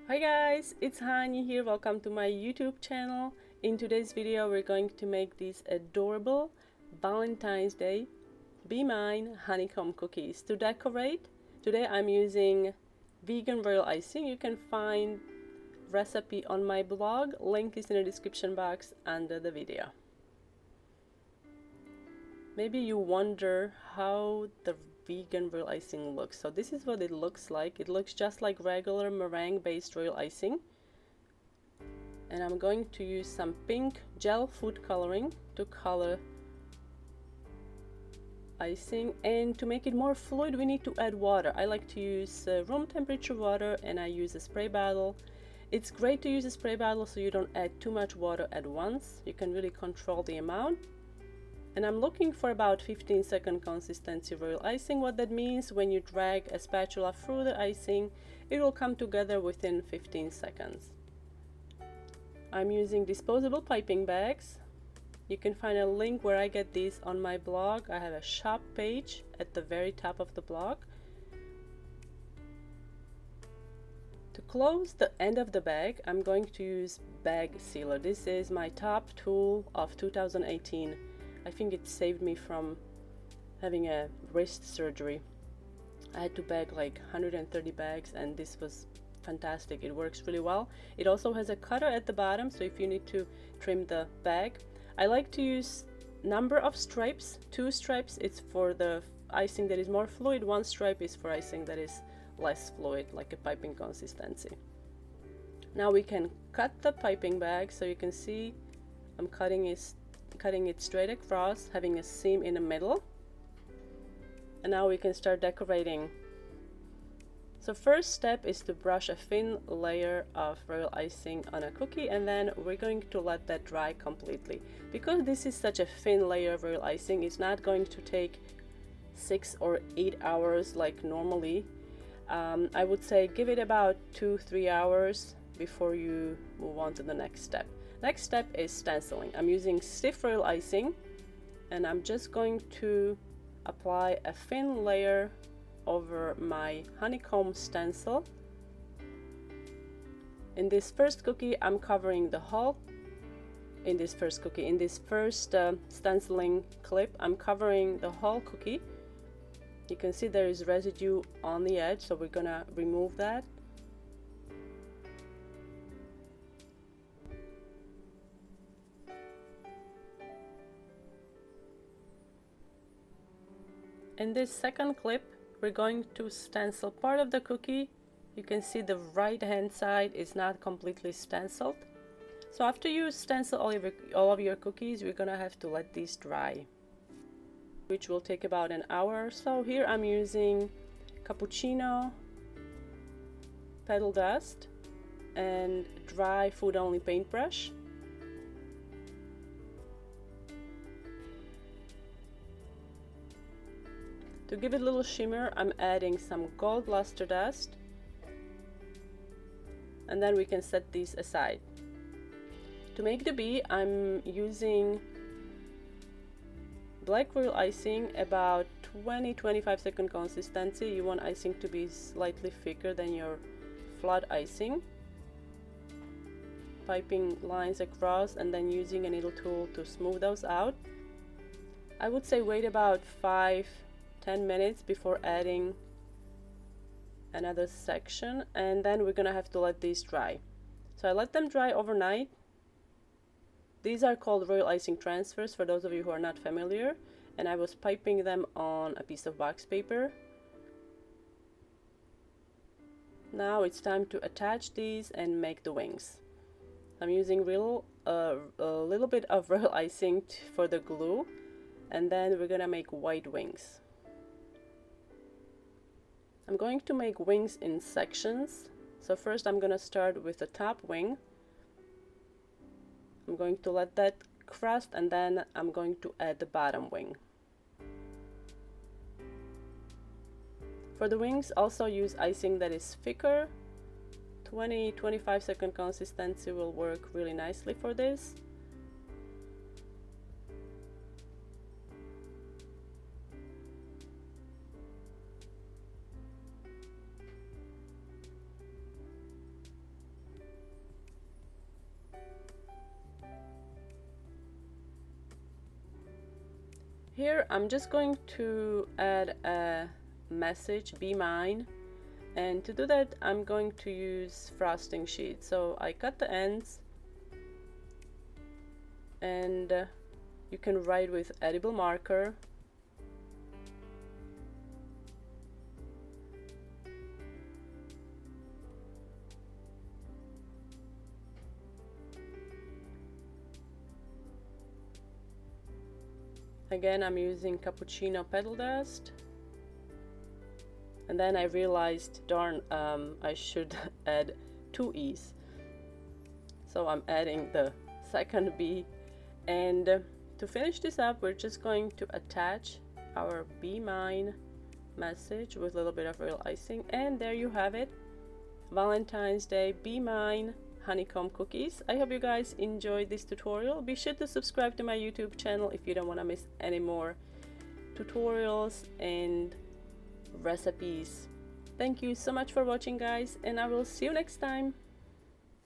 Hi guys, it's Hani here. Welcome to my YouTube channel. In today's video we're going to make these adorable Valentine's Day Be Mine honeycomb cookies. To decorate, today I'm using vegan royal icing. You can find recipe on my blog. Link is in the description box under the video. Maybe you wonder how the vegan royal icing looks. So this is what it looks like. It looks just like regular meringue based royal icing. And I'm going to use some pink gel food coloring to color icing. And to make it more fluid, we need to add water. I like to use room temperature water, and I use a spray bottle. It's great to use a spray bottle so you don't add too much water at once. You can really control the amount. And I'm looking for about 15-second consistency royal icing. What that means, when you drag a spatula through the icing, it will come together within 15 seconds. I'm using disposable piping bags. You can find a link where I get these on my blog. I have a shop page at the very top of the blog. To close the end of the bag, I'm going to use bag sealer. This is my top tool of 2018. I think it saved me from having a wrist surgery. I had to bag like 130 bags, and this was fantastic. It works really well. It also has a cutter at the bottom, so if you need to trim the bag. I like to use number of stripes. 2 stripes, it's for the icing that is more fluid. 1 stripe is for icing that is less fluid, like a piping consistency. Now we can cut the piping bag. So you can see I'm cutting it straight across, having a seam in the middle. And now we can start decorating. So first step is to brush a thin layer of royal icing on a cookie, and then we're going to let that dry completely. Because this is such a thin layer of royal icing, it's not going to take 6 or 8 hours like normally. I would say give it about 2-3 hours before you move on to the next step. Next step is stenciling. I'm using stiff royal icing, and I'm just going to apply a thin layer over my honeycomb stencil. In this first cookie, I'm covering the whole. In this first stenciling clip, I'm covering the whole cookie. You can see there is residue on the edge, so we're gonna remove that. In this second clip, we're going to stencil part of the cookie. You can see the right hand side is not completely stenciled. So after you stencil all of your cookies, we're gonna have to let these dry, which will take about an hour or so. Here I'm using cappuccino, petal dust, and dry food only paintbrush. To give it a little shimmer, I'm adding some gold luster dust, and then we can set these aside. To make the bee, I'm using black royal icing, about 20-25 second consistency. You want icing to be slightly thicker than your flat icing. Piping lines across and then using a needle tool to smooth those out. I would say wait about 5-10 minutes before adding another section, and then we're gonna have to let these dry. So I let them dry overnight. These are called royal icing transfers for those of you who are not familiar, and I was piping them on a piece of wax paper. Now it's time to attach these and make the wings. I'm using a little bit of royal icing for the glue, and then we're gonna make white wings. I'm going to make wings in sections. So first I'm going to start with the top wing. I'm going to let that crust, and then I'm going to add the bottom wing. For the wings, also use icing that is thicker. 20-25 second consistency will work really nicely for this. Here I'm just going to add a message, be mine, and to do that I'm going to use frosting sheet. So I cut the ends, and you can write with edible marker. Again, I'm using cappuccino petal dust. And then I realized, darn, I should add 2 E's. So I'm adding the second B. And to finish this up, we're just going to attach our Be Mine message with a little bit of real icing. And there you have it. Valentine's Day Be Mine honeycomb cookies. I hope you guys enjoyed this tutorial. Be sure to subscribe to my YouTube channel if you don't want to miss any more tutorials and recipes. Thank you so much for watching, guys, and I will see you next time.